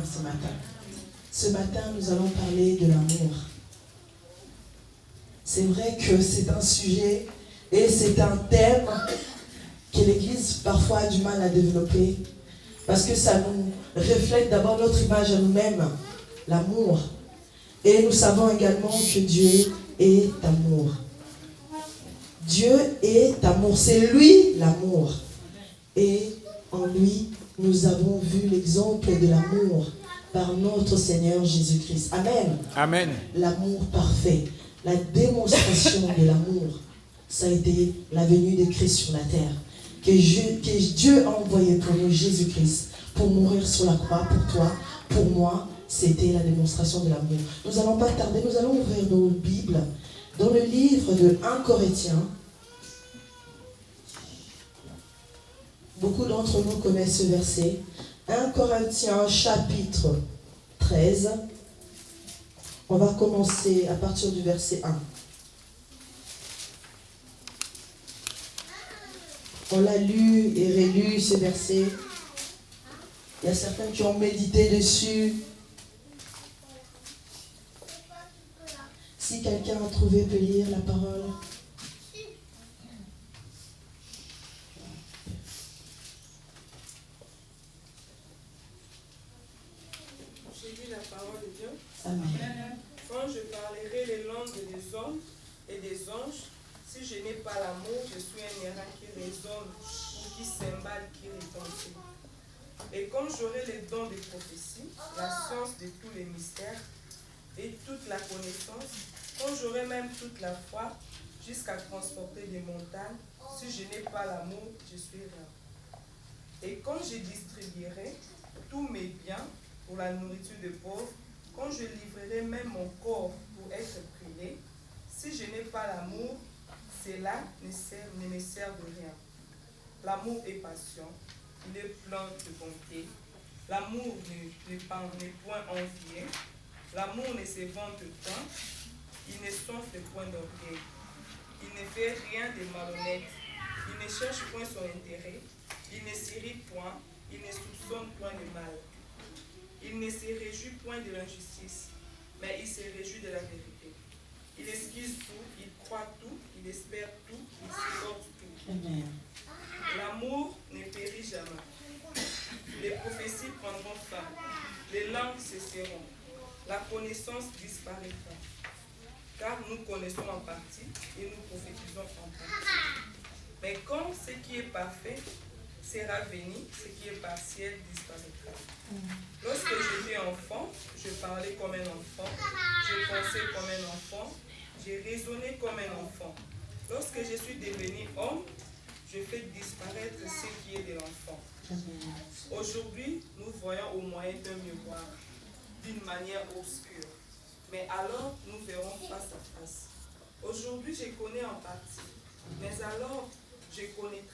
Ce matin. Ce matin, nous allons parler de l'amour. C'est vrai que c'est un sujet et c'est un thème que l'Église parfois a du mal à développer parce que ça nous reflète d'abord notre image à nous-mêmes, l'amour. Et nous savons également que Dieu est amour. Dieu est amour, c'est lui l'amour. Et en lui, nous avons vu l'exemple de l'amour par notre Seigneur Jésus-Christ. Amen. Amen. L'amour parfait, la démonstration de l'amour, ça a été la venue de Christ sur la terre. Que Dieu a envoyé pour nous Jésus-Christ pour mourir sur la croix, pour toi, pour moi, c'était la démonstration de l'amour. Nous n'allons pas tarder, nous allons ouvrir nos Bibles dans le livre de 1 Corinthiens. Beaucoup d'entre nous connaissent ce verset. 1 Corinthiens chapitre 13. On va commencer à partir du verset 1. On l'a lu et relu ce verset. Il y a certains qui ont médité dessus. Si quelqu'un a trouvé, peut lire la parole. J'ai lu la parole de Dieu. Amen. Quand je parlerai les langues des hommes et des anges, si je n'ai pas l'amour, je suis un airain qui résonne ou qui cymbale qui retentit. Et quand j'aurai les dons de prophétie, la science de tous les mystères et toute la connaissance, quand j'aurai même toute la foi jusqu'à transporter des montagnes, si je n'ai pas l'amour, je suis rien. Et quand je distribuerai tous mes biens pour la nourriture des pauvres, quand je livrerai même mon corps pour être brûlé, si je n'ai pas l'amour, cela ne me sert de rien. L'amour est patient, il est plein de bonté. L'amour n'est point envié. L'amour ne se vante point. Il ne s'enfle point d'orgueil. Il ne fait rien de malhonnête. Il ne cherche point son intérêt. Il ne s'irrite point. Il ne soupçonne point le mal. Il ne se réjouit point de l'injustice, mais il se réjouit de la vérité. Il excuse tout, il croit tout, il espère tout, il supporte tout. Amen. L'amour ne périt jamais. Les prophéties prendront fin. Les langues cesseront. La connaissance disparaîtra. Car nous connaissons en partie et nous prophétisons en partie. Mais quand ce qui est parfait sera venu, ce qui est partiel disparaîtra. Lorsque j'étais enfant, je parlais comme un enfant, je pensais comme un enfant, j'ai raisonné comme un enfant. Lorsque je suis devenu homme, je fais disparaître ce qui est de l'enfant. Aujourd'hui, nous voyons au moyen d'un miroir, d'une manière obscure. Mais alors, nous verrons face à face. Aujourd'hui, je connais en partie, mais alors, je connaîtrai